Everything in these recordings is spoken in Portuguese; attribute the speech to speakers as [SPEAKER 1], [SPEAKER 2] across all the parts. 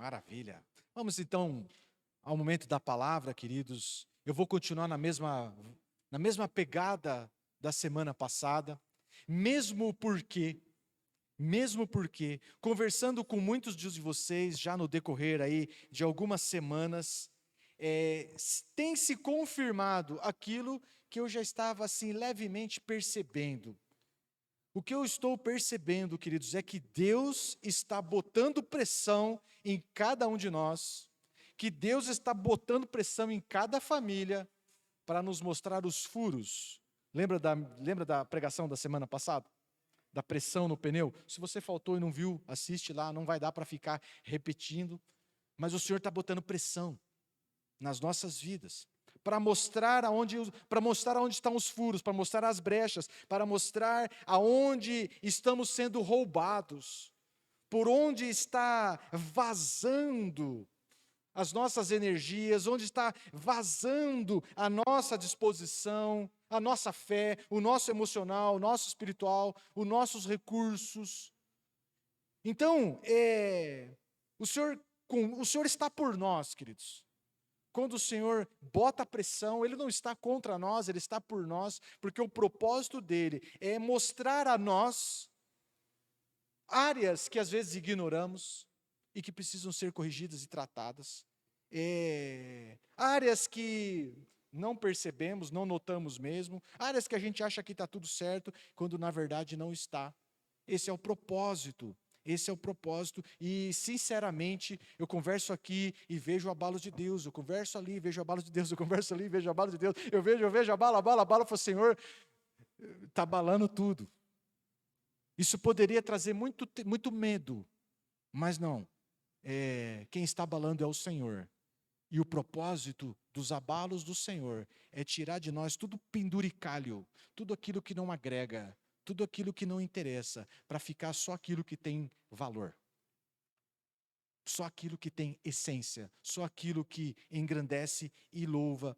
[SPEAKER 1] Maravilha. Vamos então ao momento da palavra, queridos. Eu vou continuar na mesma pegada da semana passada, mesmo porque, mesmo porque, conversando com muitos de vocês já no decorrer aí de algumas semanas, tem se confirmado aquilo que eu já estava assim levemente percebendo. O que eu estou percebendo, queridos, é que Deus está botando pressão em cada um de nós, que Deus está botando pressão em cada família para nos mostrar os furos. Lembra da pregação da semana passada? Da pressão no pneu? Se você faltou e não viu, assiste lá, não vai dar para ficar repetindo. Mas o Senhor está botando pressão nas nossas vidas, para mostrar aonde estão os furos, para mostrar as brechas, para mostrar aonde estamos sendo roubados, por onde está vazando as nossas energias, onde está vazando a nossa disposição, a nossa fé, o nosso emocional, o nosso espiritual, os nossos recursos. Então, o Senhor está por nós, queridos. Quando o Senhor bota pressão, Ele não está contra nós, Ele está por nós, porque o propósito dEle é mostrar a nós áreas que às vezes ignoramos e que precisam ser corrigidas e tratadas, áreas que não percebemos, não notamos mesmo, áreas que a gente acha que está tudo certo, quando na verdade não está. Esse é o propósito. Esse é o propósito, e sinceramente, eu converso aqui e vejo o abalo de Deus, eu converso ali e vejo o abalo de Deus, eu converso ali e vejo o abalo de Deus, eu vejo abalo, eu falo, Senhor, está abalando tudo. Isso poderia trazer muito medo, mas não, quem está abalando é o Senhor. E o propósito dos abalos do Senhor é tirar de nós tudo penduricalho, tudo aquilo que não agrega, tudo aquilo que não interessa, para ficar só aquilo que tem valor. Só aquilo que tem essência, só aquilo que engrandece e louva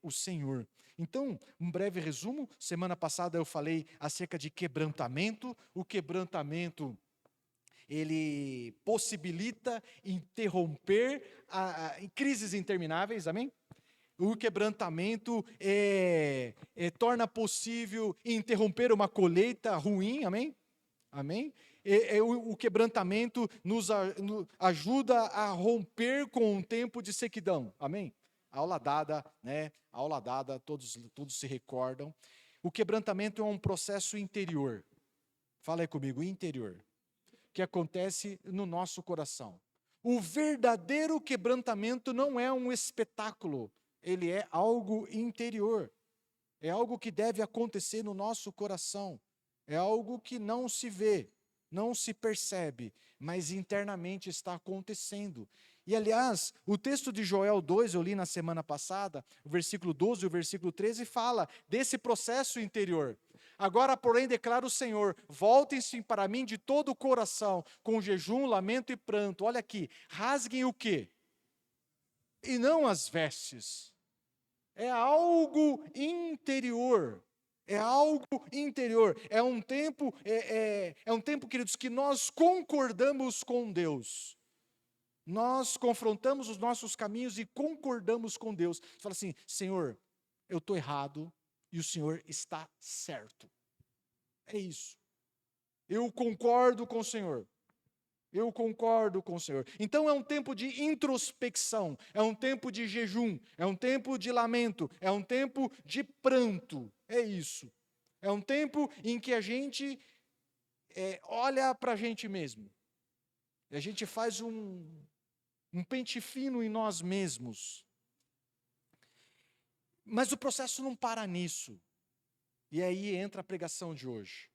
[SPEAKER 1] o Senhor. Então, um breve resumo, semana passada eu falei acerca de quebrantamento. O quebrantamento, ele possibilita interromper em crises intermináveis, amém? O quebrantamento torna possível interromper uma colheita ruim, amém? Amém? O quebrantamento nos ajuda a romper com um tempo de sequidão, amém? Aula dada, né? Aula dada, todos se recordam. O quebrantamento é um processo interior. Fala aí comigo, interior, que acontece no nosso coração. O verdadeiro quebrantamento não é um espetáculo, ele é algo interior. É algo que deve acontecer no nosso coração. É algo que não se vê, não se percebe, mas internamente está acontecendo. E, aliás, o texto de Joel 2, eu li na semana passada, o versículo 12 e o versículo 13, fala desse processo interior. Agora, porém, declara o Senhor, voltem-se para mim de todo o coração, com jejum, lamento e pranto. Olha aqui, rasguem o quê? E não as vestes. É algo interior. É algo interior. É um tempo, queridos, que nós concordamos com Deus. Nós confrontamos os nossos caminhos e concordamos com Deus. Você fala assim, Senhor, eu estou errado e o Senhor está certo. É isso. Eu concordo com o Senhor. Eu concordo com o Senhor. Então é um tempo de introspecção, é um tempo de jejum, é um tempo de lamento, é um tempo de pranto. É isso. É um tempo em que a gente olha para a gente mesmo. E a gente faz um pente fino em nós mesmos. Mas o processo não para nisso. E aí entra a pregação de hoje.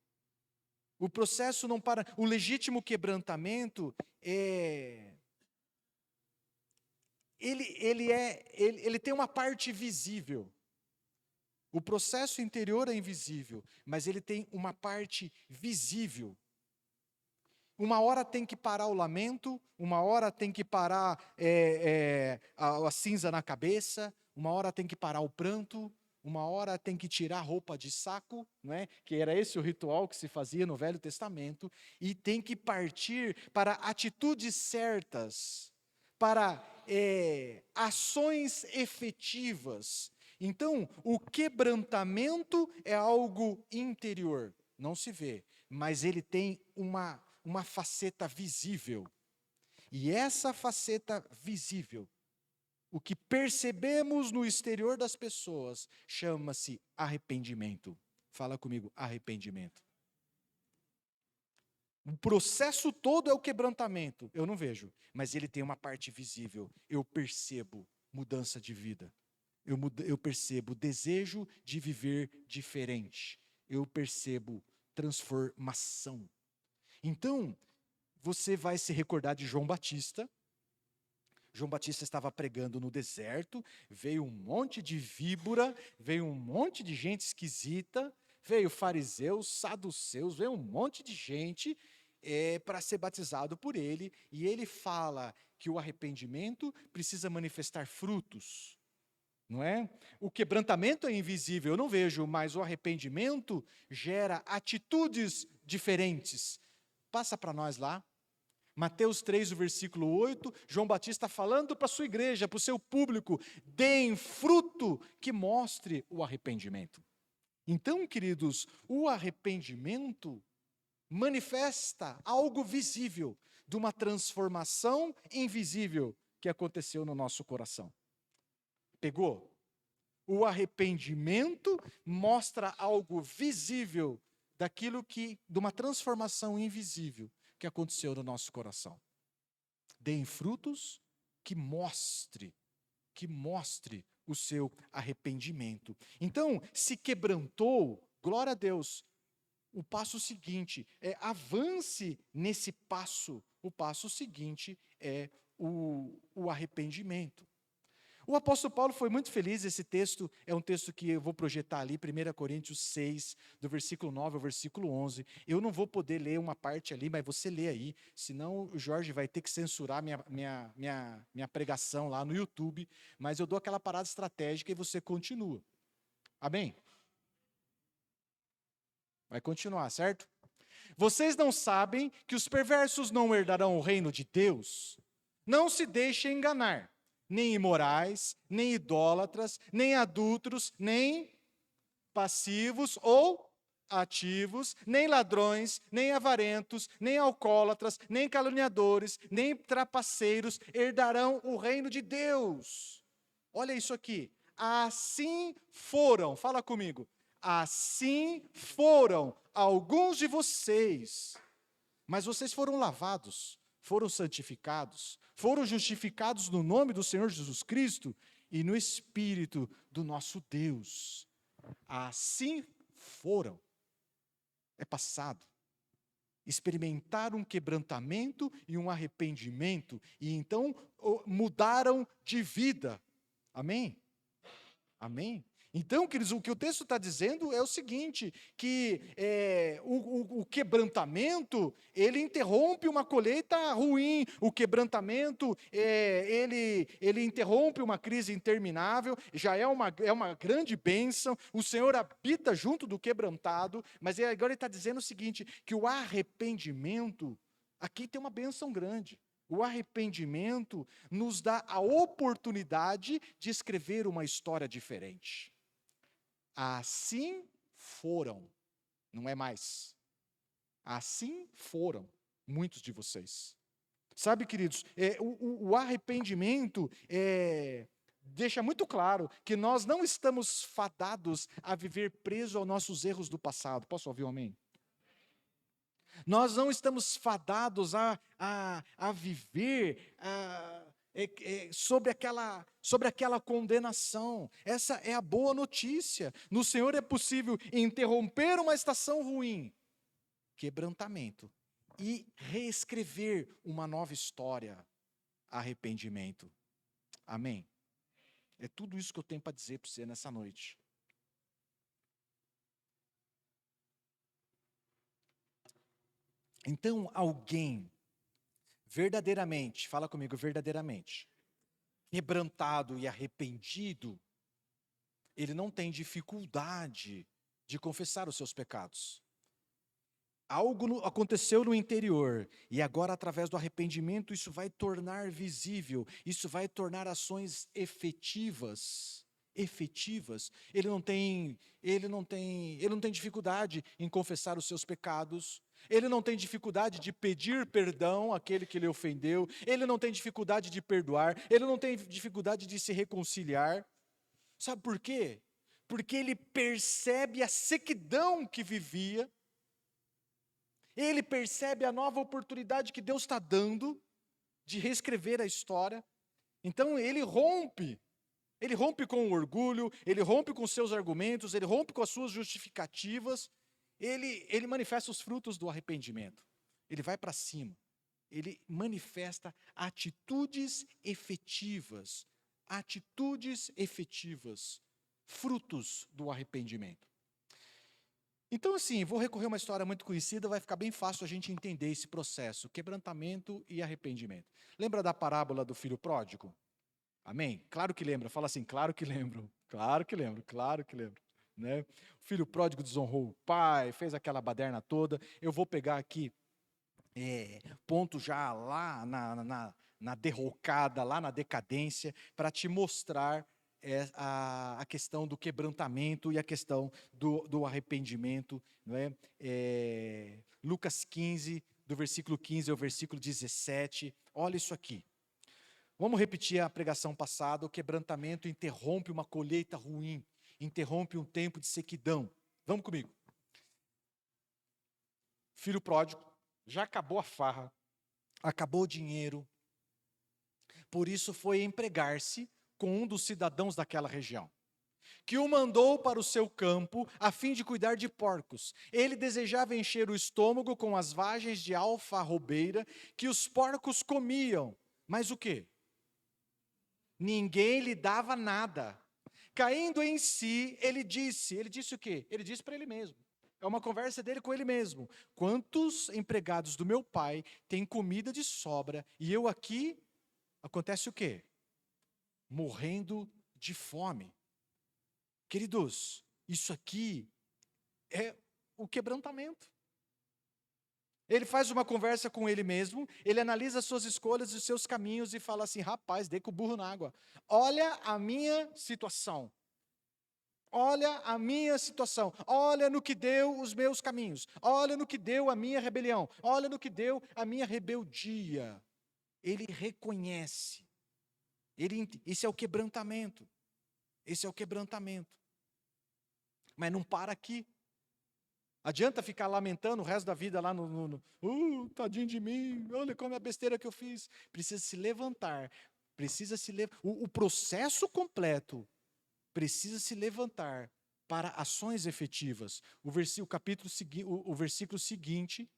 [SPEAKER 1] O processo não para. O legítimo quebrantamento ele tem uma parte visível. O processo interior é invisível, mas ele tem uma parte visível. Uma hora tem que parar o lamento, uma hora tem que parar a cinza na cabeça, uma hora tem que parar o pranto, uma hora tem que tirar a roupa de saco, não é? Que era esse o ritual que se fazia no Velho Testamento, e tem que partir para atitudes certas, para ações efetivas. Então, o quebrantamento é algo interior, não se vê, mas ele tem uma faceta visível. E essa faceta visível, o que percebemos no exterior das pessoas, chama-se arrependimento. Fala comigo, arrependimento. O processo todo é o quebrantamento. Eu não vejo, mas ele tem uma parte visível. Eu percebo mudança de vida. Eu percebo desejo de viver diferente. Eu percebo transformação. Então, você vai se recordar de João Batista. João Batista estava pregando no deserto, veio um monte de víbora, veio um monte de gente esquisita, veio fariseus, saduceus, veio um monte de gente para ser batizado por ele, e ele fala que o arrependimento precisa manifestar frutos, não é? O quebrantamento é invisível, eu não vejo, mas o arrependimento gera atitudes diferentes. Passa para nós lá. Mateus 3, o versículo 8, João Batista falando para a sua igreja, para o seu público, deem fruto que mostre o arrependimento. Então, queridos, o arrependimento manifesta algo visível de uma transformação invisível que aconteceu no nosso coração. Pegou? O arrependimento mostra algo visível de uma transformação invisível que aconteceu no nosso coração. Deem frutos que mostre o seu arrependimento. Então, se quebrantou, glória a Deus. O passo seguinte avance nesse passo. O passo seguinte é o arrependimento. O apóstolo Paulo foi muito feliz, esse texto é um texto que eu vou projetar ali, 1 Coríntios 6, do versículo 9 ao versículo 11. Eu não vou poder ler uma parte ali, mas você lê aí, senão o Jorge vai ter que censurar minha pregação lá no YouTube, mas eu dou aquela parada estratégica e você continua. Amém? Vai continuar, certo? Vocês não sabem que os perversos não herdarão o reino de Deus? Não se deixem enganar. Nem imorais, nem idólatras, nem adúlteros, nem passivos ou ativos, nem ladrões, nem avarentos, nem alcoólatras, nem caluniadores, nem trapaceiros herdarão o reino de Deus. Olha isso aqui. Assim foram, fala comigo, assim foram alguns de vocês, mas vocês foram lavados, foram santificados, foram justificados no nome do Senhor Jesus Cristo e no Espírito do nosso Deus. Assim foram. É passado. Experimentaram um quebrantamento e um arrependimento, e então mudaram de vida. Amém? Amém? Então, queridos, o que o texto está dizendo é o seguinte, que o quebrantamento, ele interrompe uma colheita ruim, o quebrantamento, ele interrompe uma crise interminável, já é uma grande bênção, o Senhor habita junto do quebrantado, mas agora ele está dizendo o seguinte, que o arrependimento, aqui tem uma bênção grande. O arrependimento nos dá a oportunidade de escrever uma história diferente. Assim foram, não é mais. Assim foram muitos de vocês. Sabe, queridos, o arrependimento deixa muito claro que nós não estamos fadados a viver presos aos nossos erros do passado. Posso ouvir um amém? Nós não estamos fadados a viver sobre aquela condenação. Essa é a boa notícia. No Senhor é possível interromper uma estação ruim, quebrantamento, e reescrever uma nova história, arrependimento. Amém? É tudo isso que eu tenho para dizer para você nessa noite. Então, alguém verdadeiramente, fala comigo, verdadeiramente, quebrantado e arrependido, ele não tem dificuldade de confessar os seus pecados. Aconteceu no interior, e agora, através do arrependimento, isso vai tornar visível, isso vai tornar ações efetivas. Efetivas. Ele não tem dificuldade em confessar os seus pecados, ele não tem dificuldade de pedir perdão àquele que lhe ofendeu, ele não tem dificuldade de perdoar, ele não tem dificuldade de se reconciliar. Sabe por quê? Porque ele percebe a sequidão que vivia. Ele percebe a nova oportunidade que Deus está dando de reescrever a história. Então ele rompe com o orgulho, ele rompe com seus argumentos, ele rompe com as suas justificativas, ele manifesta os frutos do arrependimento. Ele vai para cima, ele manifesta atitudes efetivas, frutos do arrependimento. Então, assim, vou recorrer a uma história muito conhecida, vai ficar bem fácil a gente entender esse processo, quebrantamento e arrependimento. Lembra da parábola do filho pródigo? Amém? Claro que lembra, fala assim, claro que lembro, claro que lembro, claro que lembro. Né? O filho pródigo desonrou o pai, fez aquela baderna toda. Eu vou pegar aqui ponto já lá na derrocada, lá na decadência, para te mostrar a questão do quebrantamento e a questão do arrependimento. Não é? Lucas 15, do versículo 15 ao versículo 17, olha isso aqui. Vamos repetir a pregação passada. O quebrantamento interrompe uma colheita ruim, interrompe um tempo de sequidão. Vamos comigo. Filho pródigo, já acabou a farra, acabou o dinheiro, por isso foi empregar-se com um dos cidadãos daquela região, que o mandou para o seu campo a fim de cuidar de porcos. Ele desejava encher o estômago com as vagens de alfarrobeira que os porcos comiam. Mas o quê? Ninguém lhe dava nada. Caindo em si, ele disse o quê? Ele disse para ele mesmo. É uma conversa dele com ele mesmo. Quantos empregados do meu pai têm comida de sobra e eu aqui, acontece o quê? Morrendo de fome. Queridos, isso aqui é o quebrantamento. Ele faz uma conversa com ele mesmo, ele analisa as suas escolhas e os seus caminhos e fala assim, rapaz, dei com o burro na água. Olha a minha situação. Olha a minha situação. Olha no que deu os meus caminhos. Olha no que deu a minha rebelião. Olha no que deu a minha rebeldia. Ele reconhece. Esse é o quebrantamento. Esse é o quebrantamento. Mas não para aqui. Adianta ficar lamentando o resto da vida lá tadinho de mim, olha como é a besteira que eu fiz. Precisa se levantar, o processo completo precisa se levantar para ações efetivas. O versículo seguinte,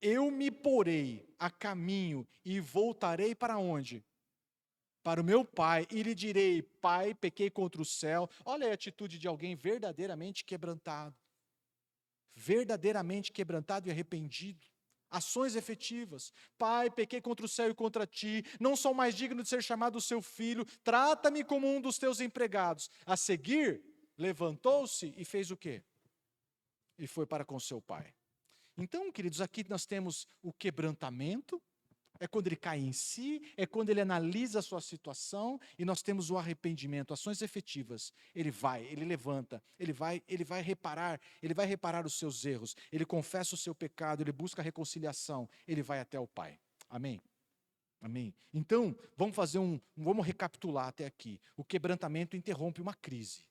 [SPEAKER 1] eu me porei a caminho e voltarei para onde? Para o meu pai, e lhe direi, pai, pequei contra o céu. Olha a atitude de alguém verdadeiramente quebrantado. Verdadeiramente quebrantado e arrependido. Ações efetivas. Pai, pequei contra o céu e contra ti, não sou mais digno de ser chamado seu filho, trata-me como um dos teus empregados. A seguir, levantou-se e fez o quê? E foi para com seu pai. Então, queridos, aqui nós temos o quebrantamento, é quando ele cai em si, é quando ele analisa a sua situação, e nós temos o arrependimento, ações efetivas. Ele levanta, ele vai reparar os seus erros, ele confessa o seu pecado, ele busca a reconciliação, ele vai até o Pai. Amém? Amém? Então, vamos recapitular até aqui. O quebrantamento interrompe uma crise,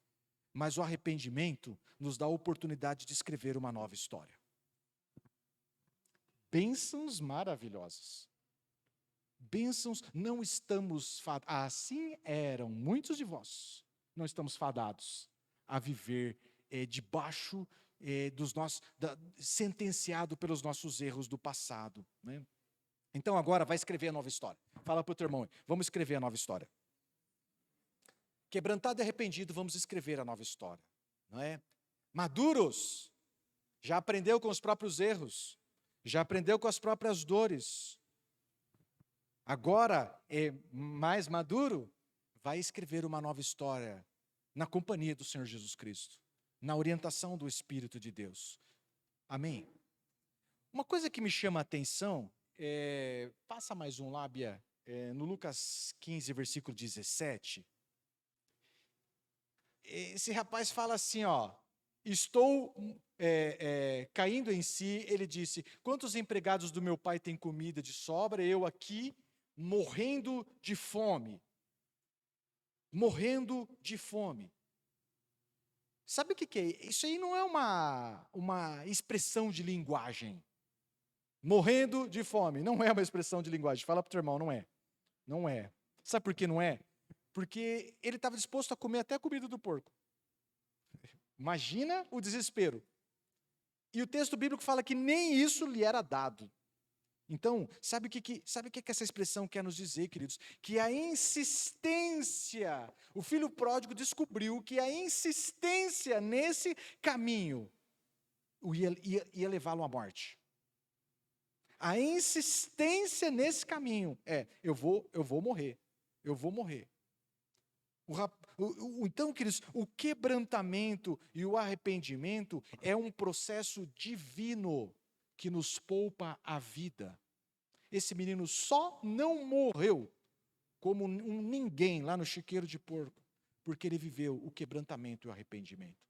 [SPEAKER 1] mas o arrependimento nos dá a oportunidade de escrever uma nova história. Bênçãos maravilhosas. Bênçãos, não estamos fadados, assim eram muitos de vós, não estamos fadados a viver debaixo dos nossos, sentenciado pelos nossos erros do passado. Né? Então agora vai escrever a nova história. Fala para o teu irmão, vamos escrever a nova história. Quebrantado e arrependido, vamos escrever a nova história. Não é? Maduros, já aprendeu com os próprios erros, já aprendeu com as próprias dores. Agora, mais maduro, vai escrever uma nova história na companhia do Senhor Jesus Cristo, na orientação do Espírito de Deus. Amém? Uma coisa que me chama a atenção, passa mais um lá, Bia, no Lucas 15, versículo 17, esse rapaz fala assim, ó, estou caindo em si, ele disse, quantos empregados do meu pai têm comida de sobra, eu aqui morrendo de fome. Morrendo de fome. Sabe o que é? Isso aí não é uma expressão de linguagem. Morrendo de fome, não é uma expressão de linguagem. Fala para o teu irmão, não é. Não é. Sabe por que não é? Porque ele estava disposto a comer até a comida do porco. Imagina o desespero. E o texto bíblico fala que nem isso lhe era dado. Então, sabe o que essa expressão quer nos dizer, queridos? Que a insistência, o filho pródigo descobriu que a insistência nesse caminho ia levá-lo à morte. A insistência nesse caminho eu vou morrer, eu vou morrer. Então, queridos, o quebrantamento e o arrependimento é um processo divino que nos poupa a vida. Esse menino só não morreu como um ninguém lá no chiqueiro de porco, porque ele viveu o quebrantamento e o arrependimento.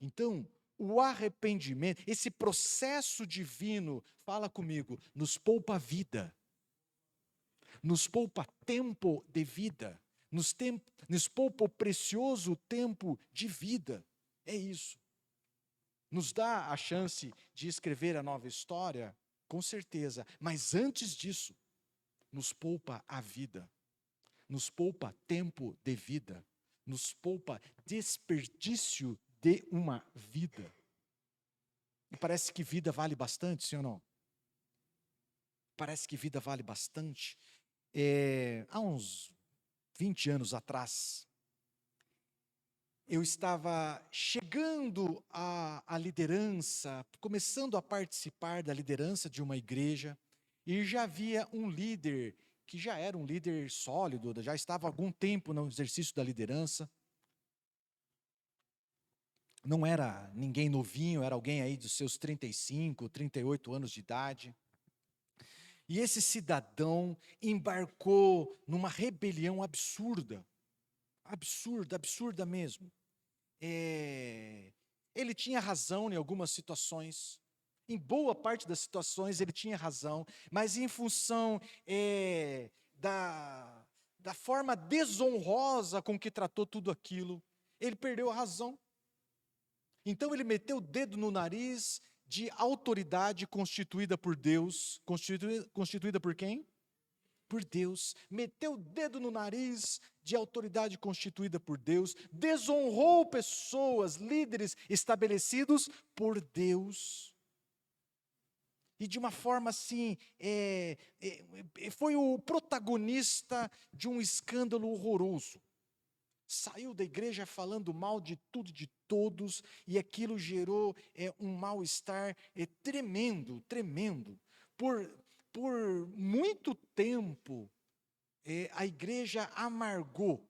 [SPEAKER 1] Então, o arrependimento, esse processo divino, fala comigo, nos poupa vida, nos poupa tempo de vida, nos poupa o precioso tempo de vida. É isso. Nos dá a chance de escrever a nova história, com certeza, mas antes disso, nos poupa a vida, nos poupa tempo de vida, nos poupa desperdício de uma vida. E parece que vida vale bastante, sim ou não? Parece que vida vale bastante. Há uns 20 anos atrás, eu estava chegando à liderança, começando a participar da liderança de uma igreja, e já havia um líder, que já era um líder sólido, já estava há algum tempo no exercício da liderança. Não era ninguém novinho, era alguém aí dos seus 35, 38 anos de idade. E esse cidadão embarcou numa rebelião absurda. Absurda mesmo. Ele tinha razão em algumas situações, em boa parte das situações ele tinha razão, mas em função da forma desonrosa com que tratou tudo aquilo, ele perdeu a razão. Então ele meteu o dedo no nariz de autoridade constituída por Deus, constituída por quem? Por Deus, meteu o dedo no nariz de autoridade constituída por Deus, desonrou pessoas, líderes estabelecidos por Deus. E de uma forma assim, foi o protagonista de um escândalo horroroso. Saiu da igreja falando mal de tudo e de todos, e aquilo gerou um mal-estar tremendo. Por muito tempo, a igreja amargou,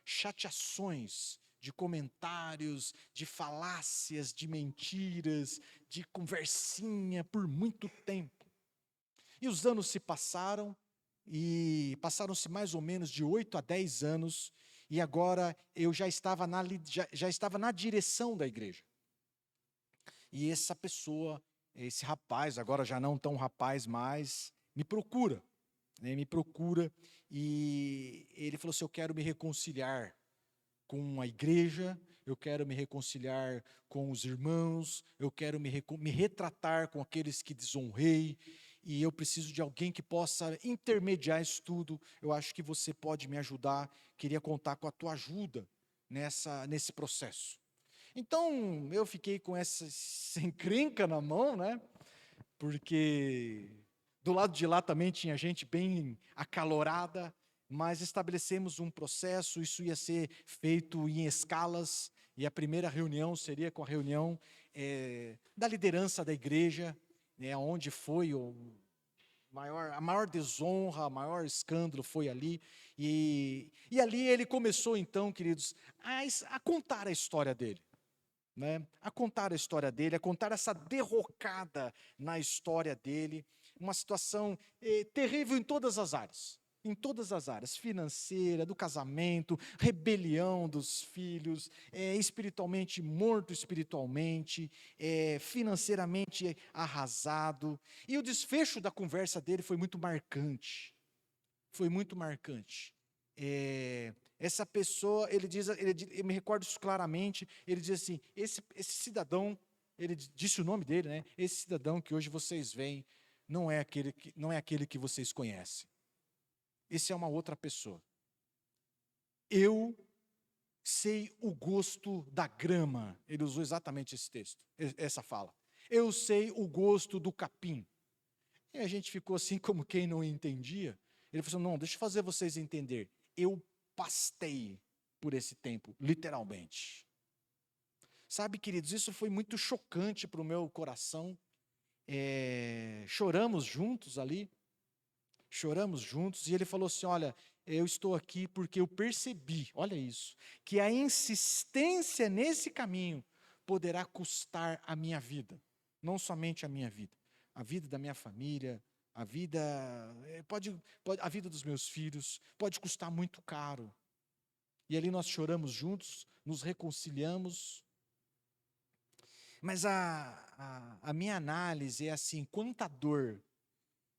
[SPEAKER 1] chateações de comentários, de falácias, de mentiras, de conversinha por muito tempo. E os anos se passaram, e passaram-se mais ou menos de 8 a 10 anos, e agora eu já estava na direção da igreja. E essa pessoa, esse rapaz, agora já não tão rapaz mais, me procura, e ele falou assim, eu quero me reconciliar com a igreja, eu quero me reconciliar com os irmãos, eu quero me retratar com aqueles que desonrei, e eu preciso de alguém que possa intermediar isso tudo. Eu acho que você pode me ajudar, queria contar com a tua ajuda nesse processo. Então, eu fiquei com essa encrenca na mão, porque do lado de lá também tinha gente bem acalorada, mas estabelecemos um processo, isso ia ser feito em escalas, e a primeira reunião seria com a reunião da liderança da igreja, onde foi a maior desonra, o maior escândalo foi ali, e ali ele começou então, queridos, a contar a história dele. né, a contar a história dele, a contar essa derrocada na história dele, uma situação terrível em todas as áreas, financeira, do casamento, rebelião dos filhos, espiritualmente morto espiritualmente, financeiramente arrasado, e o desfecho da conversa dele foi muito marcante, foi muito marcante. Essa pessoa, eu me recordo isso claramente, ele diz assim, esse cidadão, ele disse o nome dele, né? Esse cidadão que hoje vocês veem, não é aquele que vocês conhecem. Esse é uma outra pessoa. Eu sei o gosto da grama. Ele usou exatamente esse texto, essa fala. Eu sei o gosto do capim. E a gente ficou assim como quem não entendia. Ele falou assim, não, deixa eu fazer vocês entender. Eu pastei por esse tempo, literalmente. Sabe, queridos, isso foi muito chocante para o meu coração. Choramos juntos ali. Choramos juntos. E ele falou assim, olha, eu estou aqui porque eu percebi, olha isso, que a insistência nesse caminho poderá custar a minha vida. Não somente a minha vida, a vida da minha família, a vida, a vida dos meus filhos, pode custar muito caro. E ali nós choramos juntos, nos reconciliamos. Mas a minha análise é assim, quanta dor,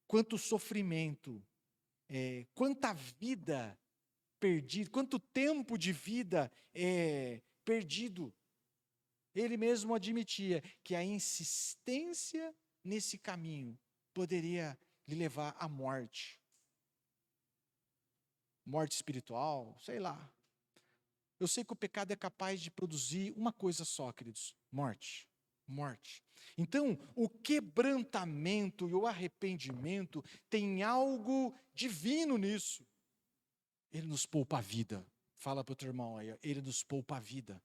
[SPEAKER 1] quanto sofrimento, quanta vida perdida, quanto tempo de vida perdido. Ele mesmo admitia que a insistência nesse caminho poderia lhe levar à morte. Morte espiritual, sei lá. Eu sei que o pecado é capaz de produzir uma coisa só, queridos: morte. Morte. Então, o quebrantamento e o arrependimento tem algo divino nisso. Ele nos poupa a vida. Fala para o teu irmão aí, ele nos poupa a vida.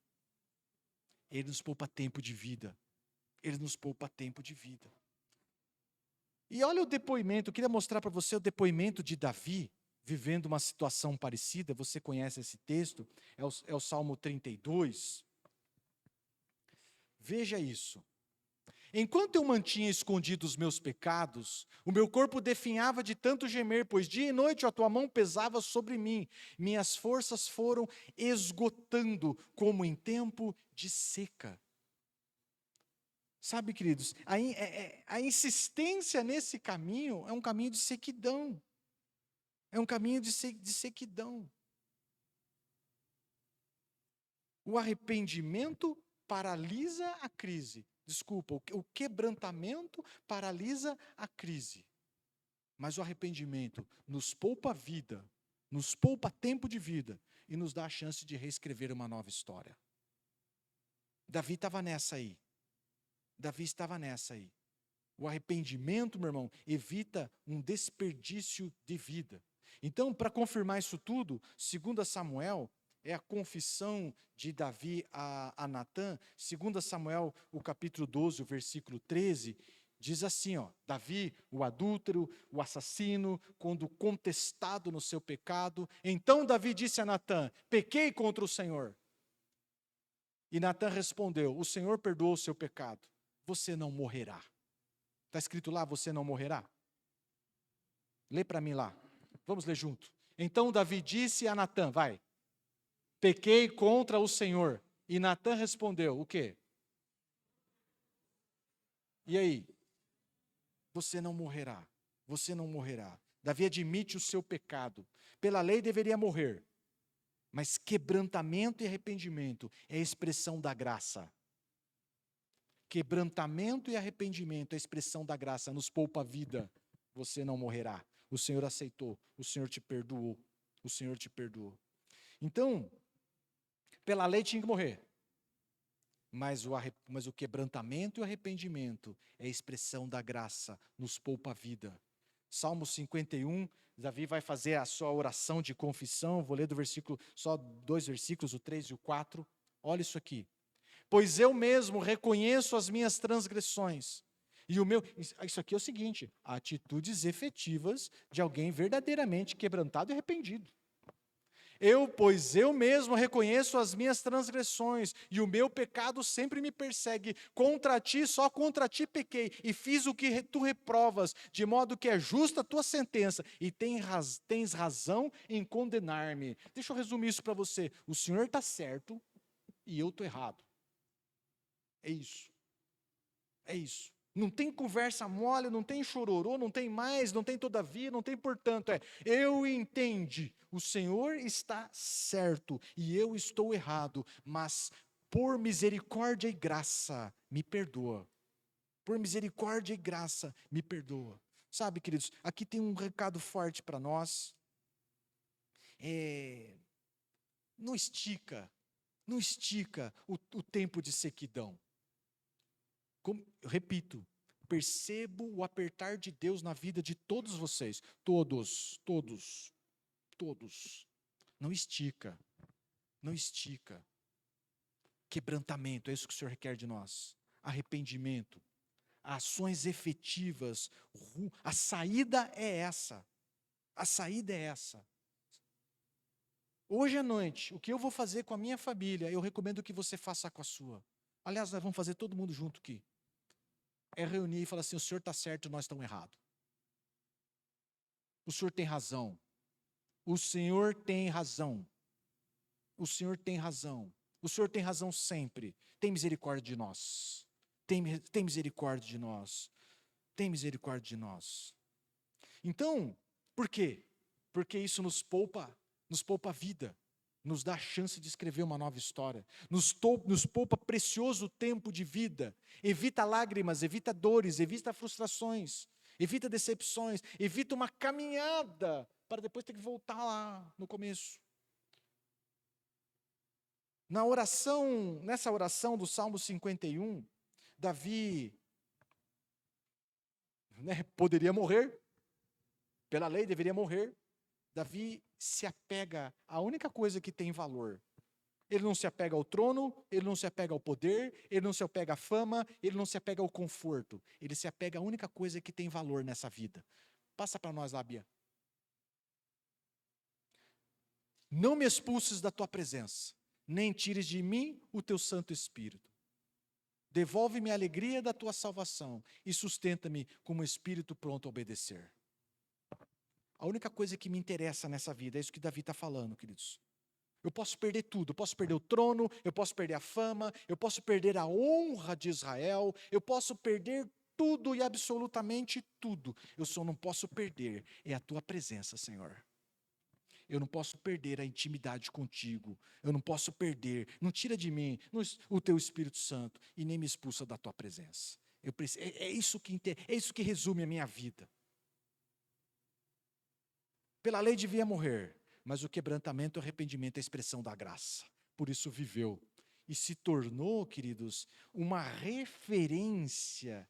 [SPEAKER 1] Ele nos poupa tempo de vida. Ele nos poupa tempo de vida. E olha o depoimento, eu queria mostrar para você o depoimento de Davi, vivendo uma situação parecida. Você conhece esse texto, é o Salmo 32. Veja isso. Enquanto eu mantinha escondidos os meus pecados, o meu corpo definhava de tanto gemer, pois dia e noite a tua mão pesava sobre mim. Minhas forças foram esgotando, como em tempo de seca. Sabe, queridos, a insistência nesse caminho é um caminho de sequidão. É um caminho de sequidão. O arrependimento paralisa a crise. Desculpa, o quebrantamento paralisa a crise. Mas o arrependimento nos poupa vida, nos poupa tempo de vida e nos dá a chance de reescrever uma nova história. Davi estava nessa aí. Davi estava nessa aí. O arrependimento, meu irmão, evita um desperdício de vida. Então, para confirmar isso tudo, 2 Samuel é a confissão de Davi a Natã. 2 Samuel, o capítulo 12, o versículo 13, diz assim, Davi, o adúltero, o assassino, quando contestado no seu pecado, então Davi disse a Natã, pequei contra o Senhor. E Natã respondeu, o Senhor perdoou o seu pecado, você não morrerá. Está escrito lá, você não morrerá? Lê para mim lá. Vamos ler junto. Então Davi disse a Natã, vai. Pequei contra o Senhor. E Natã respondeu, o quê? E aí? Você não morrerá. Você não morrerá. Davi admite o seu pecado. Pela lei deveria morrer. Mas quebrantamento e arrependimento é a expressão da graça. Quebrantamento e arrependimento é a expressão da graça. Nos poupa a vida. Você não morrerá. O Senhor aceitou. O Senhor te perdoou. O Senhor te perdoou. Então, pela lei tinha que morrer. Mas o quebrantamento e o arrependimento é a expressão da graça, nos poupa a vida. Salmo 51, Davi vai fazer a sua oração de confissão, vou ler do versículo, só 2 versículos, o 3 e o 4. Olha isso aqui. Pois eu mesmo reconheço as minhas transgressões. E o meu, isso aqui é o seguinte, atitudes efetivas de alguém verdadeiramente quebrantado e arrependido. Pois eu mesmo reconheço as minhas transgressões, e o meu pecado sempre me persegue. Contra ti, só contra ti pequei, e fiz o que tu reprovas, de modo que é justa a tua sentença, e tens razão em condenar-me. Deixa eu resumir isso para você. O Senhor está certo, e eu estou errado. É isso. É isso. Não tem conversa mole, não tem chororô, não tem mais, não tem todavia, não tem portanto. Eu entendi, o Senhor está certo e eu estou errado, mas por misericórdia e graça, me perdoa. Por misericórdia e graça, me perdoa. Sabe, queridos, aqui tem um recado forte para nós. Não estica, não estica o tempo de sequidão. Eu repito, percebo o apertar de Deus na vida de todos vocês. Todos. Não estica. Não estica. Quebrantamento, é isso que o Senhor requer de nós. Arrependimento. Ações efetivas. A saída é essa. A saída é essa. Hoje à noite, o que eu vou fazer com a minha família, eu recomendo que você faça com a sua. Aliás, nós vamos fazer todo mundo junto aqui. É reunir e falar assim, o Senhor está certo e nós estamos errados. O Senhor tem razão. O Senhor tem razão. O Senhor tem razão. O Senhor tem razão sempre. Tem misericórdia de nós. Tem misericórdia de nós. Tem misericórdia de nós. Então, por quê? Porque isso nos poupa a vida. Nos dá a chance de escrever uma nova história, nos poupa precioso tempo de vida, evita lágrimas, evita dores, evita frustrações, evita decepções, evita uma caminhada para depois ter que voltar lá no começo. Nessa oração do Salmo 51, Davi poderia morrer, pela lei deveria morrer. Davi se apega à única coisa que tem valor. Ele não se apega ao trono, ele não se apega ao poder, ele não se apega à fama, ele não se apega ao conforto. Ele se apega à única coisa que tem valor nessa vida. Passa para nós lá, Bia. Não me expulses da tua presença, nem tires de mim o teu Santo Espírito. Devolve-me a alegria da tua salvação e sustenta-me como espírito pronto a obedecer. A única coisa que me interessa nessa vida, é isso que Davi está falando, queridos. Eu posso perder tudo, eu posso perder o trono, eu posso perder a fama, eu posso perder a honra de Israel, eu posso perder tudo e absolutamente tudo. Eu só não posso perder a tua presença, Senhor. Eu não posso perder a intimidade contigo, eu não posso perder, não tira de mim o teu Espírito Santo e nem me expulsa da tua presença. É isso que resume a minha vida. Pela lei devia morrer, mas o quebrantamento e o arrependimento é a expressão da graça. Por isso viveu e se tornou, queridos, uma referência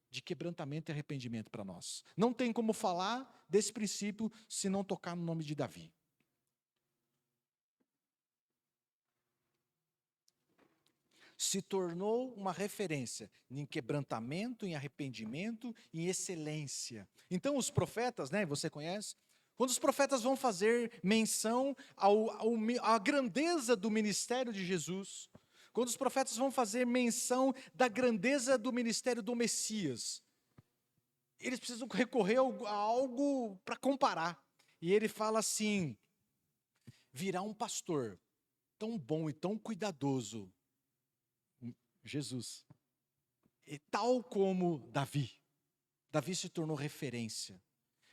[SPEAKER 1] de quebrantamento e arrependimento para nós. Não tem como falar desse princípio se não tocar no nome de Davi. Se tornou uma referência em quebrantamento, em arrependimento, em excelência. Então os profetas, você conhece? Quando os profetas vão fazer menção à grandeza do ministério de Jesus, quando os profetas vão fazer menção da grandeza do ministério do Messias, eles precisam recorrer a algo para comparar. E ele fala assim: virá um pastor tão bom e tão cuidadoso, Jesus, e tal como Davi. Davi se tornou referência.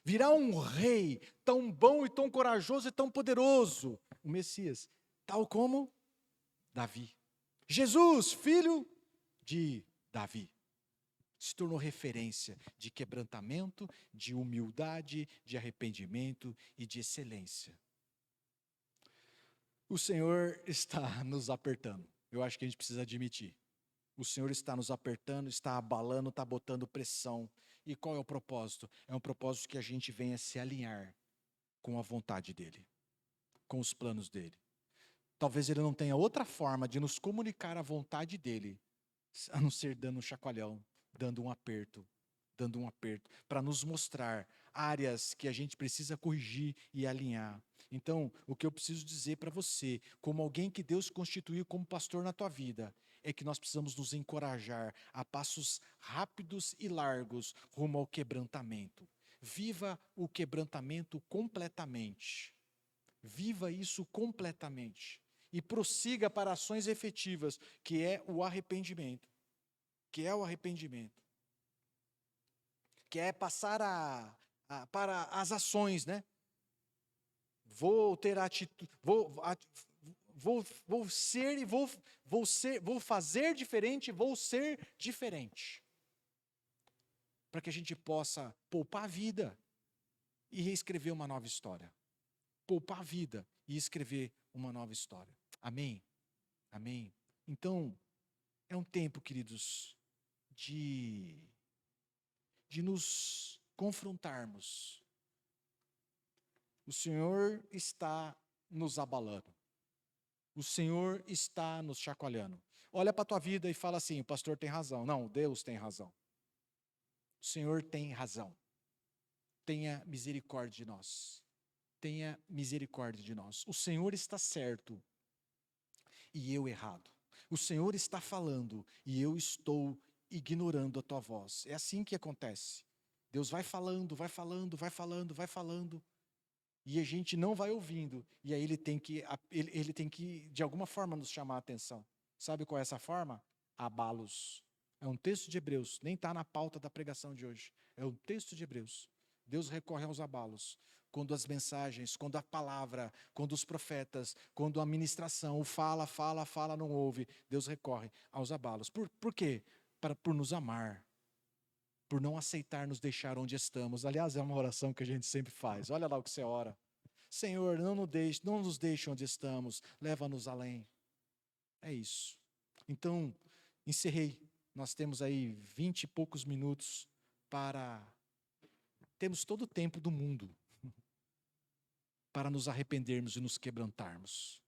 [SPEAKER 1] Virá um rei tão bom e tão corajoso e tão poderoso, o Messias, tal como Davi. Jesus, filho de Davi, se tornou referência de quebrantamento, de humildade, de arrependimento e de excelência. O Senhor está nos apertando, eu acho que a gente precisa admitir. O Senhor está nos apertando, está abalando, está botando pressão. E qual é o propósito? É um propósito que a gente venha se alinhar com a vontade dEle, com os planos dEle. Talvez Ele não tenha outra forma de nos comunicar a vontade dEle, a não ser dando um chacoalhão, dando um aperto, para nos mostrar áreas que a gente precisa corrigir e alinhar. Então, o que eu preciso dizer para você, como alguém que Deus constituiu como pastor na tua vida, é que nós precisamos nos encorajar a passos rápidos e largos rumo ao quebrantamento. Viva o quebrantamento completamente. Viva isso completamente. E prossiga para ações efetivas, que é o arrependimento. Que é o arrependimento. Que é passar para as ações, né? Vou ter atitude, vou ser e vou fazer diferente, vou ser diferente. Para que a gente possa poupar a vida e reescrever uma nova história. Poupar a vida e escrever uma nova história. Amém? Amém? Então, é um tempo, queridos, de nos confrontarmos. O Senhor está nos abalando. O Senhor está nos chacoalhando. Olha para a tua vida e fala assim: o pastor tem razão. Não, Deus tem razão. O Senhor tem razão. Tenha misericórdia de nós. Tenha misericórdia de nós. O Senhor está certo e eu errado. O Senhor está falando e eu estou ignorando a tua voz. É assim que acontece. Deus vai falando, vai falando, vai falando, vai falando. E a gente não vai ouvindo. E aí ele tem que, de alguma forma, nos chamar a atenção. Sabe qual é essa forma? Abalos. É um texto de Hebreus. Nem está na pauta da pregação de hoje. É um texto de Hebreus. Deus recorre aos abalos. Quando as mensagens, quando a palavra, quando os profetas, quando a ministração, o fala, não ouve, Deus recorre aos abalos. Por quê? Por nos amar. Por não aceitar nos deixar onde estamos. Aliás, é uma oração que a gente sempre faz. Olha lá o que você ora. Senhor, não nos deixe onde estamos, leva-nos além. É isso. Então, encerrei. Nós temos aí 20 e poucos minutos temos todo o tempo do mundo para nos arrependermos e nos quebrantarmos.